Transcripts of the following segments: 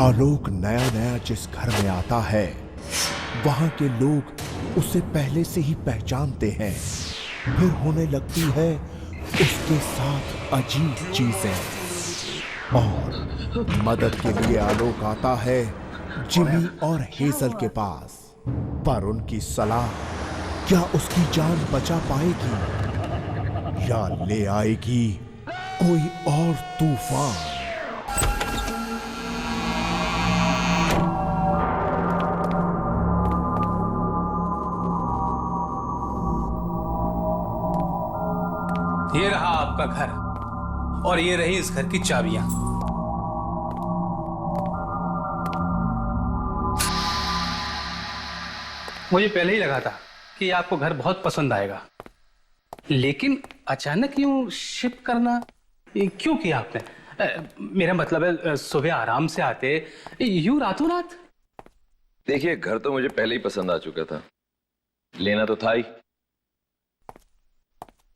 आलोक नया नया जिस घर में आता है वहां के लोग उसे पहले से ही पहचानते हैं। फिर होने लगती है उसके साथ अजीब चीजें और मदद के लिए आलोक आता है जिमी और हेजल के पास। पर उनकी सलाह क्या उसकी जान बचा पाएगी या ले आएगी कोई और तूफान। ये रहा आपका घर और ये रही इस घर की चाबियां। मुझे पहले ही लगा था कि आपको घर बहुत पसंद आएगा, लेकिन अचानक यूं शिफ्ट करना क्यों किया आपने? मेरा मतलब है सुबह आराम से आते, यूं रातों रात। देखिए, घर तो मुझे पहले ही पसंद आ चुका था, लेना तो था ही,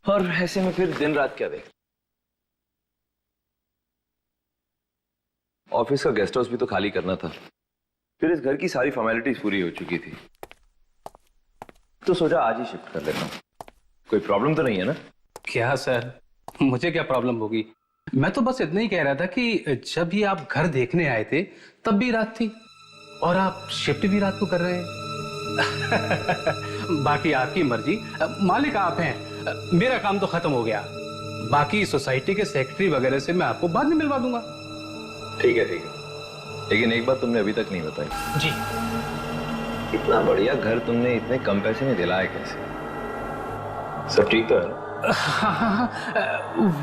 और ऐसे में फिर दिन रात क्या देख। ऑफिस का गेस्ट हाउस भी तो खाली करना था, फिर इस घर की सारी फॉर्मेलिटीज पूरी हो चुकी थी, तो सोचा आज ही शिफ्ट कर लेता हूं। कोई प्रॉब्लम तो नहीं है ना? क्या सर, मुझे क्या प्रॉब्लम होगी? मैं तो बस इतना ही कह रहा था कि जब भी आप घर देखने आए थे तब भी रात थी और आप शिफ्ट भी रात को कर रहे हैं। बाकी आपकी मर्जी, मालिक आप हैं। मेरा काम तो खत्म हो गया, बाकी सोसाइटी के सेक्रेटरी वगैरह से मैं आपको बाद में मिलवा दूंगा। ठीक है, लेकिन एक बात तुमने अभी तक नहीं बताई। जी? इतना बढ़िया घर तुमने इतने कम पैसे में दिलाया कैसे? सब ठीक तो है ना?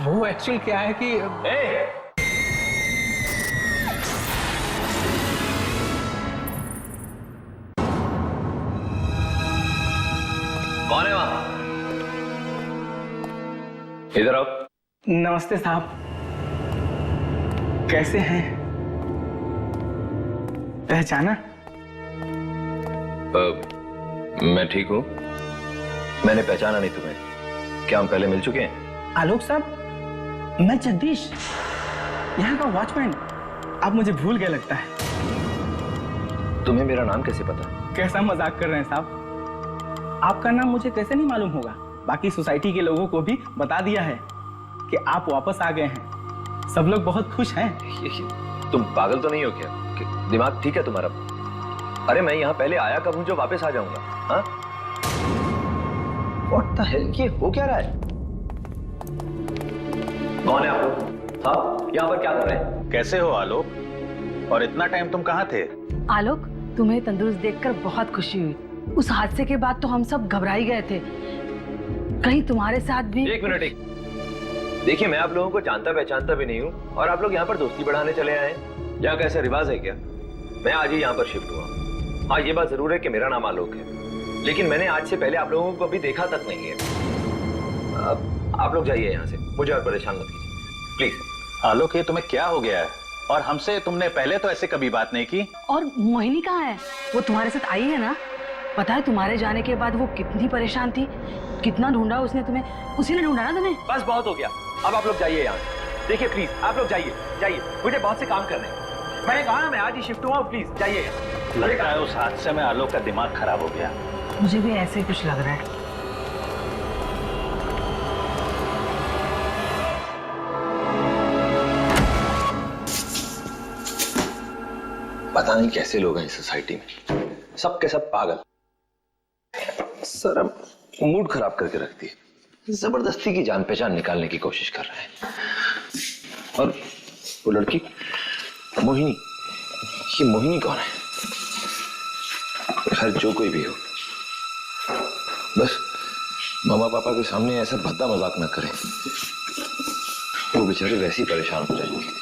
वो एक्चुअल क्या है कि कौन है वहां? इधर आओ। नमस्ते साहब, कैसे हैं? पहचाना? मैं ठीक हूं। मैंने पहचाना नहीं तुम्हें। क्या हम पहले मिल चुके हैं? आलोक साहब, मैं जगदीश, यहाँ का वॉचमैन। आप मुझे भूल गए लगता है। तुम्हें मेरा नाम कैसे पता? कैसा मजाक कर रहे हैं साहब? आपका नाम मुझे कैसे नहीं मालूम होगा? बाकी सोसाइटी के लोगों को भी बता दिया है कि आप वापस आ गए हैं। सब लोग बहुत खुश हैं। तुम पागल तो नहीं हो क्या? दिमाग ठीक है तुम्हारा? अरे मैं यहाँ पहले आया कब हूँ जो वापस आ जाऊंगा? हाँ? What the hell? ये हो क्या रहा है? कौन है आप लोग? हाँ, यहाँ पर क्या कर रहे हैं? कैसे हो आलोक? और इतना टाइम तुम कहाँ थे? आलोक, तुम्हें तंदुरुस्त देखकर बहुत खुशी हुई। उस हादसे के बाद तो हम सब घबरा ही गए थे, कहीं तुम्हारे साथ भी। एक मिनट, देखिए, मैं आप लोगों को जानता पहचानता भी नहीं हूँ और आप लोग यहाँ पर दोस्ती बढ़ाने चले आए हैं। यहाँ कैसा रिवाज है क्या? मैं आज ही यहाँ पर शिफ्ट हुआ। हाँ, ये बात जरूर है कि मेरा नाम आलोक है, लेकिन मैंने आज से पहले आप लोगों को कभी देखा तक नहीं है। आप लोग जाइए यहाँ से, मुझे और परेशान मत कीजिए प्लीज। आलोक, ये तुम्हें क्या हो गया है? और हमसे तुमने पहले तो ऐसे कभी बात नहीं की। और मोहिनी कहाँ है? वो तुम्हारे साथ आई है ना? पता है तुम्हारे जाने के बाद वो कितनी परेशान थी, कितना ढूंढा उसने तुम्हें। उसी ने ढूंढा ना तुम्हें। बस बहुत हो गया, अब आप लोग जाइए यहाँ से। देखिए प्लीज, आप लोग जाइए, मुझे बहुत से काम करने हैं। मैंने कहा ना मैं आज ही शिफ्ट हुआ, प्लीज जाइए। लगता है उस हादसे में आलोक का दिमाग खराब हो गया। मुझे भी ऐसे कुछ लग रहा है। पता नहीं कैसे लोग हैं इस सोसाइटी में, सब के सब पागल। सर अब मूड खराब करके रखती है, जबरदस्ती की जान पहचान निकालने की कोशिश कर रहे हैं। और वो लड़की मोहिनी, ये मोहिनी कौन है? खैर जो कोई भी हो, बस मामा पापा के सामने ऐसा भद्दा मजाक न करें, वो बेचारे वैसे ही परेशान हो जाएंगे।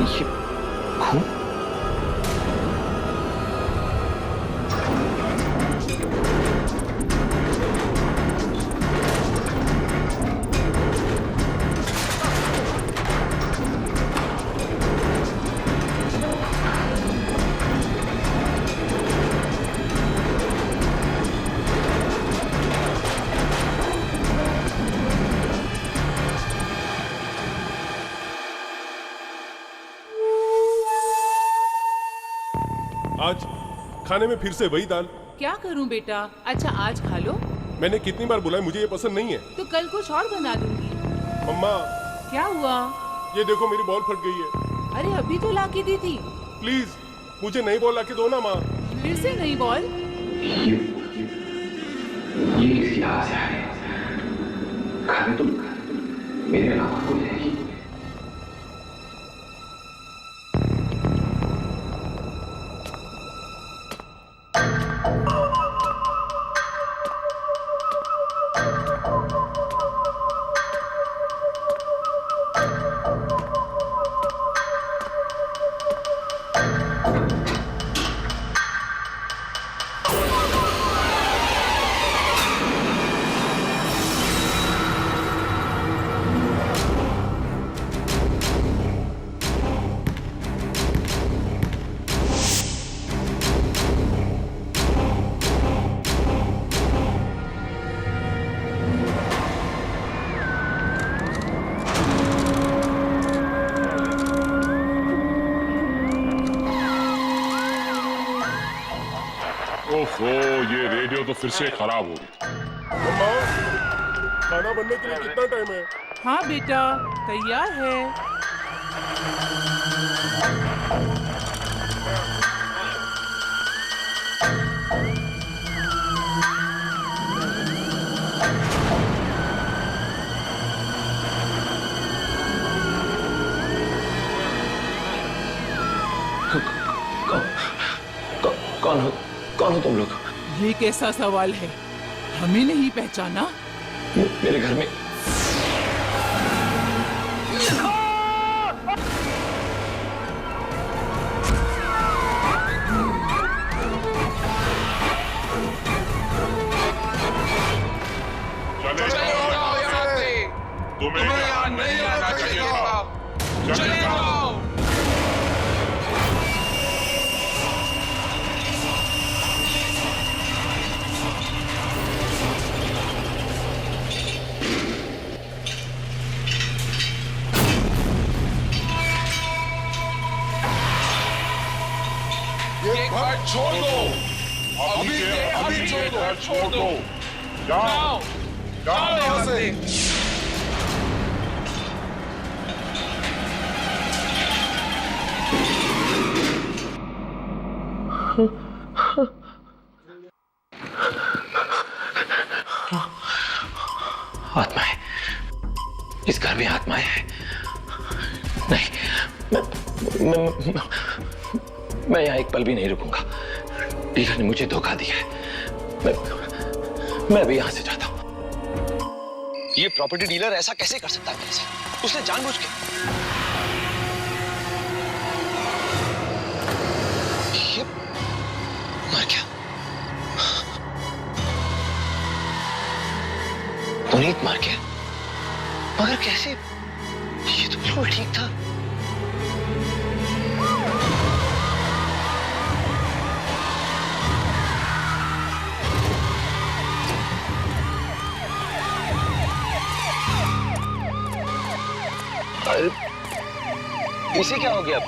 ये खून? आज खाने में फिर से वही दाल। क्या करूं बेटा? अच्छा आज खा लो। मैंने कितनी बार बोला है मुझे ये पसंद नहीं है। तो कल कुछ और बना दूंगी। मम्मा क्या हुआ? ये देखो मेरी बॉल फट गई है। अरे अभी तो ला के दी थी। प्लीज मुझे नई बॉल लाके दो ना माँ। फिर से नई बॉल? ये इसकी हाथ से आ रही है। खाने तुम मेरे अलावा कोई नहीं। ओफो, ये रेडियो तो फिर से खराब हो गई। मम्मा खाना बनने के लिए कितना टाइम है? हाँ बेटा तैयार है। कौन हो तुम लोग? ये कैसा सवाल है? हमें नहीं पहचाना? मेरे घर में तुम्हें यहाँ नहीं आना चाहिए था। चले जाओ। ये घर छोड़ दो। अभी छोड़ दो। जाओ यहाँ से। आत्माएं, इस घर में आत्माएं हैं। नहीं, मैं यहाँ एक पल भी नहीं रुकूंगा। डीलर ने मुझे धोखा दिया है। मैं भी यहाँ से जाता हूँ। ये प्रॉपर्टी डीलर ऐसा कैसे कर सकता है मेरे साथ? उसने जानबूझ के। ये मर गया। पुनीत मर गया, मगर कैसे? ये तो बिल्कुल ठीक था। इसे क्या हो गया?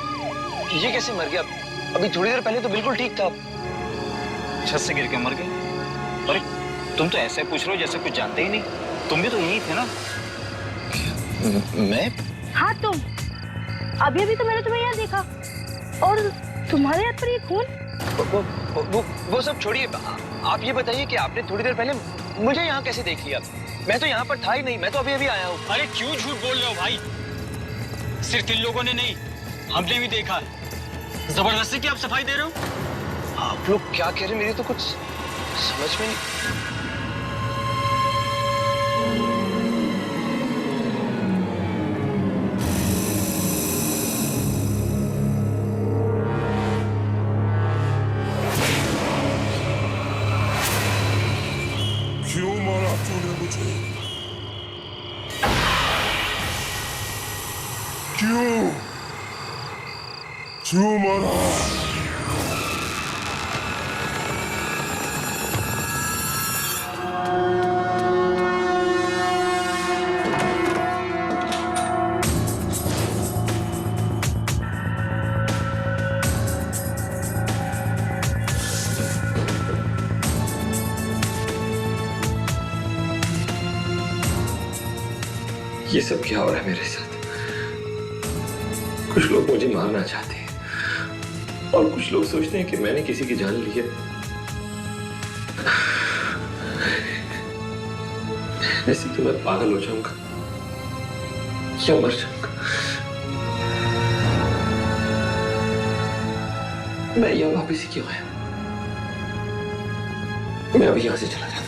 ये कैसे मर गया? अभी थोड़ी देर पहले तो बिल्कुल ठीक था। छत से गिर के मर गए। अरे तुम तो ऐसे पूछ रहे हो जैसे कुछ जानते ही नहीं। तुम भी तो यही थे ना? मैं? हाँ तुम। अभी अभी तो मैंने तुम्हें यहाँ देखा और तुम्हारे हाथ पर ये खून। वो सब छोड़िए। आप ये बताइए कि आपने थोड़ी देर पहले मुझे यहाँ कैसे देख लिया? मैं तो यहाँ पर था ही नहीं। मैं तो अभी अभी आया हूँ। अरे क्यों झूठ बोल रहे हो भाई? सिर्फ इन लोगों ने नहीं, हमने भी देखा है। जबरदस्ती की आप सफाई दे रहे हो? आप लोग क्या कह रहे हैं? मेरी तो कुछ समझ में नहीं। क्यों मारा तूने मुझे? क्यों मारा? ये सब क्या हो रहा है मेरे साथ? कुछ लोग मुझे मारना चाहते हैं और कुछ लोग सोचते हैं कि मैंने किसी की जान ली है। ऐसे तो मैं पागल हो जाऊंगा या मर जाऊंगा। मैं यहाँ वापिस ही क्यों आया? मैं अभी यहां से चला जाता हूं।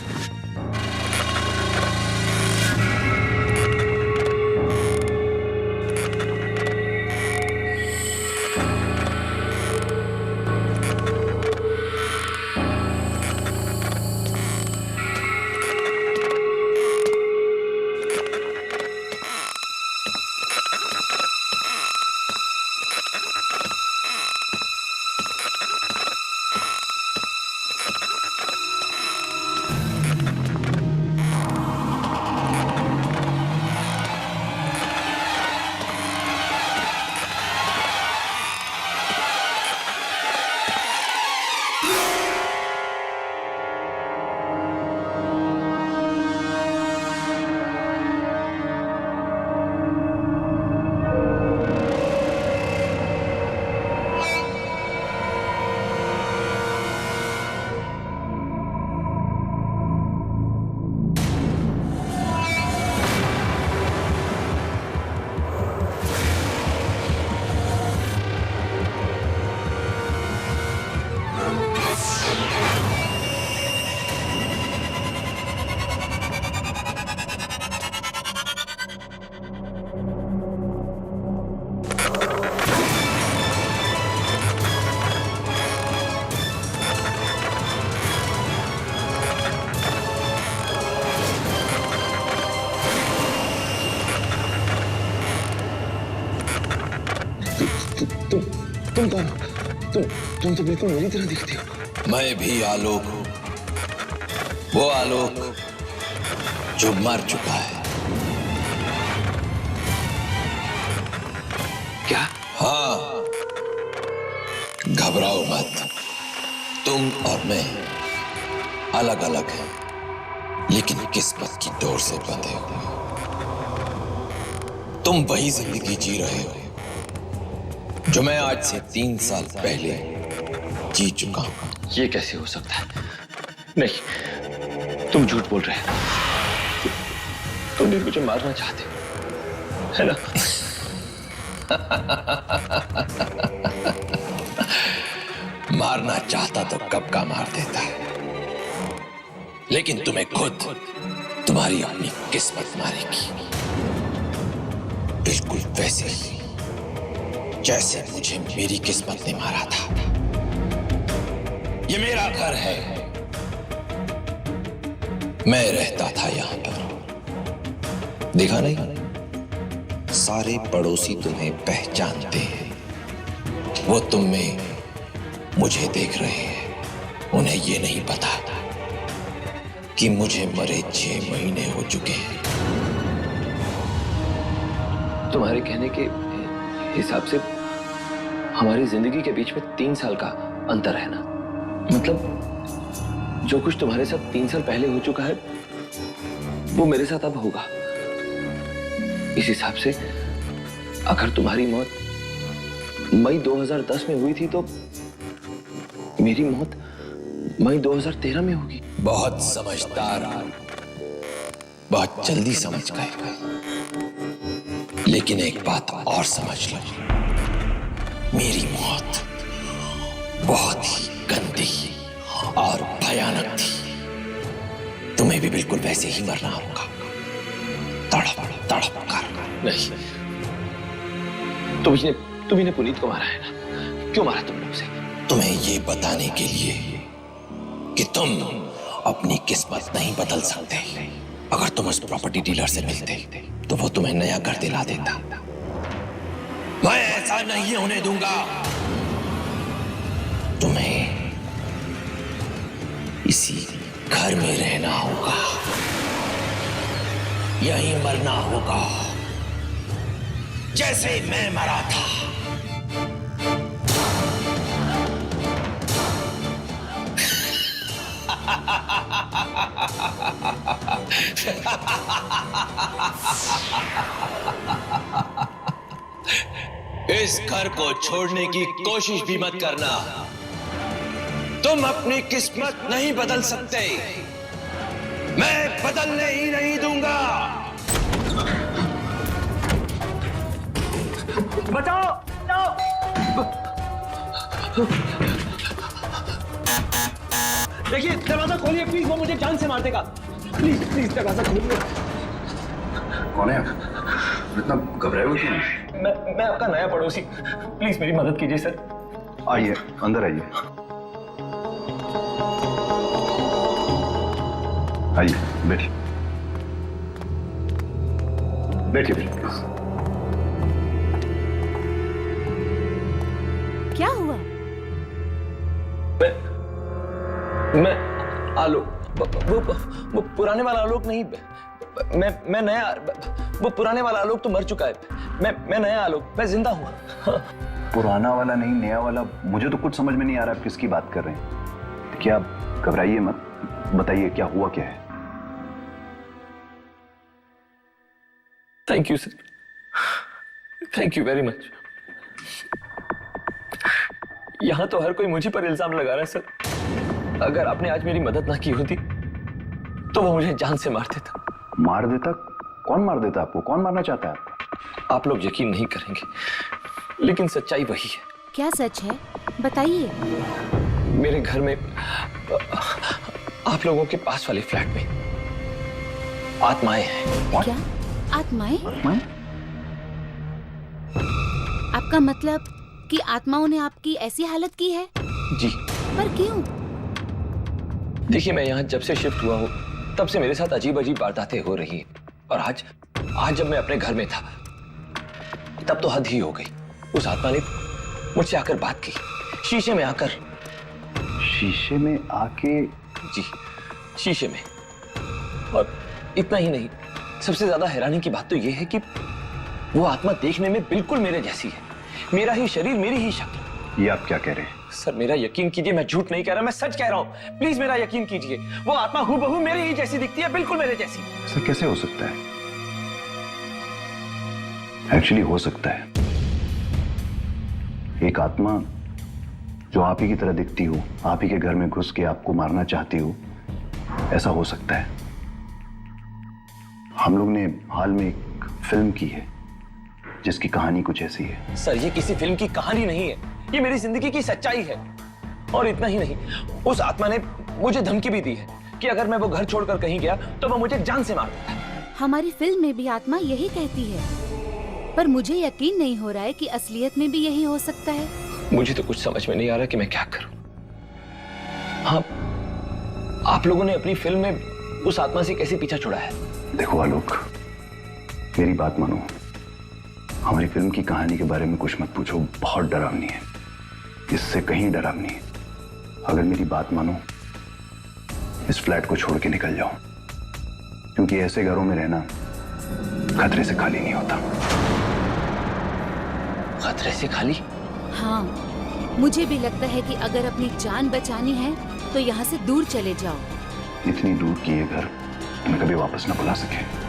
तुम कौन हो? तुम तो बिल्कुल मेरी तरह दिखती हो। मैं भी आलोक हूं, वो आलोक जो मर चुका है। क्या? हाँ, घबराओ मत। तुम और मैं अलग अलग हैं, लेकिन किस्मत की डोर से बंधे हुए। तुम वही जिंदगी जी रहे हो जो मैं आज से 3 साल पहले जी चुका हूं। ये कैसे हो सकता है? नहीं, तुम झूठ बोल रहे हो। तुम भी मुझे मारना चाहते हो, है ना? मारना चाहता तो कब का मार देता, लेकिन तुम्हें खुद तुम्हारी अपनी किस्मत मारेगी, बिल्कुल वैसे ही जैसे मुझे मेरी किस्मत ने मारा था। ये मेरा घर है, मैं रहता था यहां पर। देखा नहीं, सारे पड़ोसी तुम्हें पहचानते हैं। वो तुम में मुझे देख रहे हैं। उन्हें ये नहीं पता कि मुझे मरे 6 महीने हो चुके हैं। तुम्हारे कहने के हिसाब से हमारी जिंदगी के बीच में 3 साल का अंतर है ना? मतलब जो कुछ तुम्हारे साथ 3 साल पहले हो चुका है वो मेरे साथ अब होगा। इस हिसाब से अगर तुम्हारी मौत मई 2010 में हुई थी तो मेरी मौत मई 2013 में होगी। बहुत समझदार, बहुत जल्दी समझ गए। लेकिन एक बात और समझ लो, मेरी मौत बहुत ही गंदी और भयानक थी। तुम्हें भी बिल्कुल वैसे ही मरना होगा, तड़प तड़प कर। नहीं, तुमने पुनीत को मारा है ना? क्यों मारा तुमने उसे? तुम्हें ये बताने के लिए कि तुम अपनी किस्मत नहीं बदल सकते। अगर तुम उस प्रॉपर्टी डीलर से मिलते तो वो तुम्हें नया घर दिला देता। मैं ऐसा नहीं होने दूंगा। तुम्हें इसी घर में रहना होगा, यहीं मरना होगा जैसे मैं मरा था। इस घर को छोड़ने की कोशिश भी मत करना। तुम अपनी किस्मत नहीं बदल सकते, मैं बदलने ही नहीं दूंगा। बचाओ, बचाओ। देखिए दरवाजा खोलिए प्लीज, वो मुझे जान से मार देगा। प्लीज प्लीज दरवाजा खोलिए। कौन है आप? इतना घबराए हुए क्यों? मैं आपका नया पड़ोसी, प्लीज मेरी मदद कीजिए सर। आइए, अंदर आइए। आइए, बैठिए बैठिए प्लीज। क्या हुआ? मैं आलोक, वो पुराने वाला आलोक नहीं, मैं नया, वो पुराने वाला आलोक तो मर चुका है। मैं नया आलोक, मैं जिंदा हूँ। पुराना वाला नहीं, नया वाला। मुझे तो कुछ समझ में नहीं आ रहा आप किसकी बात कर रहे हैं। देखिए आप घबराइए मत, बताइए क्या हुआ क्या है। Thank you sir, thank you very much. यहां तो हर कोई मुझे पर इल्जाम लगा रहा है सर। अगर आपने आज मेरी मदद ना की होती तो वो मुझे जान से मार देता। मार देता? कौन मार देता आपको? कौन मारना चाहता है आपको? आप लोग यकीन नहीं करेंगे, लेकिन सच्चाई वही है। क्या सच है, बताइए। मेरे घर में, आप लोगों के पास वाले फ्लैट में आत्माएं हैं। क्या आत्माएं? आपका मतलब कि आत्माओं ने आपकी ऐसी हालत की है? जी। पर क्यों? देखिए मैं यहाँ जब से शिफ्ट हुआ हूँ तब से मेरे साथ अजीब अजीब वारदातें हो रही हैं। और आज जब मैं अपने घर में था तब तो हद ही हो गई। उस आत्मा ने मुझसे आकर बात की, शीशे में आकर। शीशे में आके? जी, शीशे में। और इतना ही नहीं, सबसे ज्यादा हैरानी की बात तो यह है कि वो आत्मा देखने में बिल्कुल मेरे जैसी है। मेरा ही शरीर, मेरी ही शक्ल। ये आप क्या कह रहे हैं? सर मेरा यकीन कीजिए, मैं झूठ नहीं कह रहा, मैं सच कह रहा हूं। प्लीज मेरा यकीन कीजिए, वो आत्मा हूबहू मेरी ही जैसी दिखती है, बिल्कुल मेरे जैसी। सर कैसे हो सकता है? एक्चुअली हो सकता है। एक आत्मा जो आप ही की तरह दिखती हो, आप ही के घर में घुस के आपको मारना चाहती हो, ऐसा हो सकता है। हम लोग ने हाल में एक फिल्म की है जिसकी कहानी कुछ ऐसी है। सर ये किसी फिल्म की कहानी नहीं है, ये मेरी जिंदगी की सच्चाई है। और इतना ही नहीं, उस आत्मा ने मुझे धमकी भी दी है कि अगर मैं वो घर छोड़कर कहीं गया तो वो मुझे जान से मार देता। हमारी फिल्म में भी आत्मा यही कहती है, पर मुझे यकीन नहीं हो रहा है कि असलियत में भी यही हो सकता है। मुझे तो कुछ समझ में नहीं आ रहा कि मैं क्या करूं। हाँ, आप लोगों ने अपनी फिल्म में उस आत्मा से कैसे पीछा छुड़ा है? देखो आलोक, मेरी बात मानो। हमारी फिल्म की कहानी के बारे में कुछ मत पूछो, बहुत डरावनी है, इससे कहीं डरावनी है। अगर मेरी बात मानो, इस फ्लैट को छोड़ के निकल जाओ, क्योंकि ऐसे घरों में रहना खतरे से खाली नहीं होता। खतरे से खाली? हाँ, मुझे भी लगता है कि अगर अपनी जान बचानी है तो यहाँ से दूर चले जाओ। इतनी दूर की ये घर तुम्हें कभी वापस न बुला सके।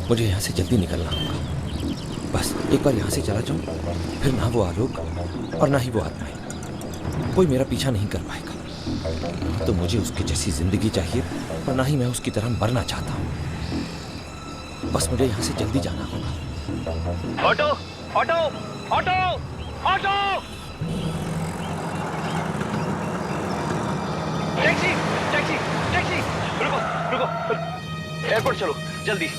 मुझे यहाँ से जल्दी निकलना होगा। बस एक बार यहाँ से चला जाऊं, फिर ना वो आलोक और ना ही वो आत्माएं कोई मेरा पीछा नहीं कर पाएगा। तो मुझे उसकी जैसी जिंदगी चाहिए और ना ही मैं उसकी तरह मरना चाहता हूँ। बस मुझे यहाँ से जल्दी जाना होगा। Auto, auto, auto, auto! Taxi, taxi, taxi! रुको, रुको, एयरपोर्ट चलो, जल्दी।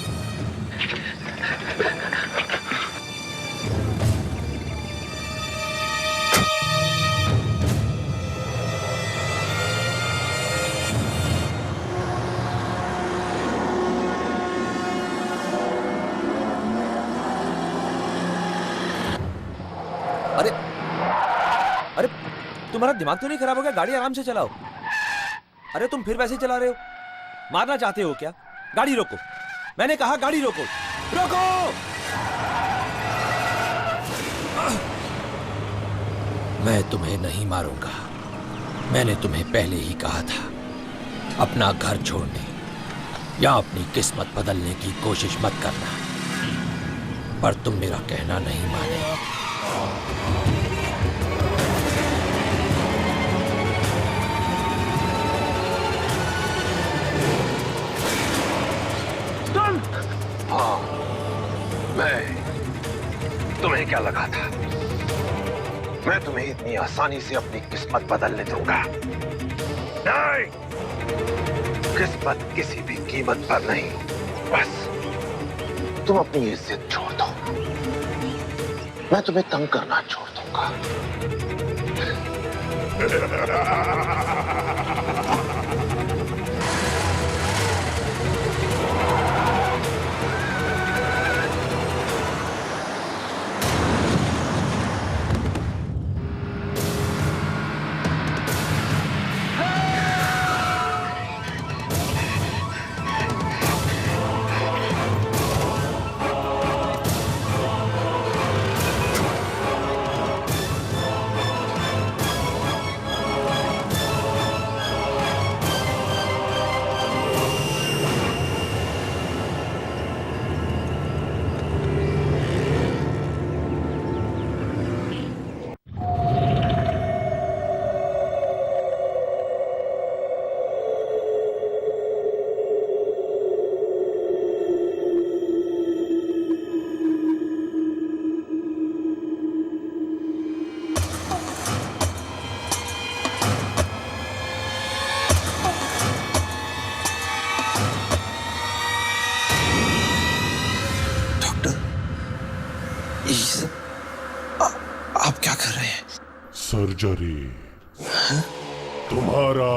अरे अरे, तुम्हारा दिमाग तो नहीं खराब हो गया? गाड़ी आराम से चलाओ। अरे तुम फिर वैसे चला रहे हो, मारना चाहते हो क्या? गाड़ी रोको, मैंने कहा गाड़ी रोको, रोको! मैं तुम्हें नहीं मारूंगा। मैंने तुम्हें पहले ही कहा था अपना घर छोड़ने या अपनी किस्मत बदलने की कोशिश मत करना, पर तुम मेरा कहना नहीं माने। हाँ, मैं तुम्हें क्या लगा था मैं तुम्हें इतनी आसानी से अपनी किस्मत बदलने दूंगा? नहीं, किस्मत किसी भी कीमत पर नहीं। बस तुम अपनी इज्जत छोड़ दो, मैं तुम्हें तंग करना छोड़ दूंगा। आप क्या कर रहे हैं? सर्जरी। तुम्हारा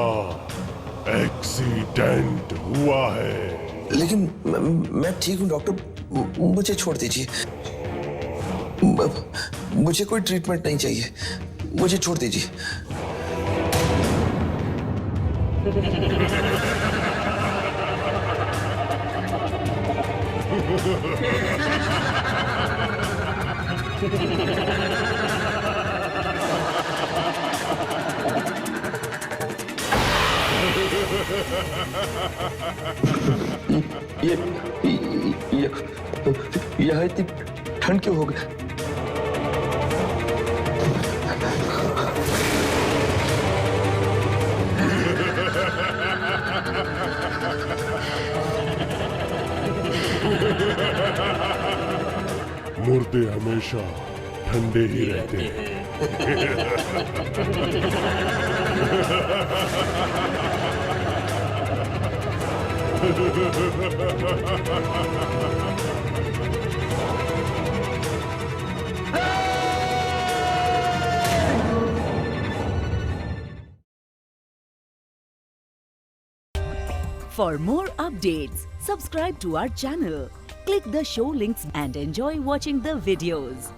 एक्सीडेंट हुआ है। लेकिन मैं ठीक हूँ डॉक्टर, मुझे छोड़ दीजिए। मुझे कोई ट्रीटमेंट नहीं चाहिए, मुझे छोड़ दीजिए। यहाँ इतनी ठंड क्यों हो गई? मुर्दे हमेशा ठंडे ही रहते हैं। For more updates, subscribe to our channel, click the show links and enjoy watching the videos.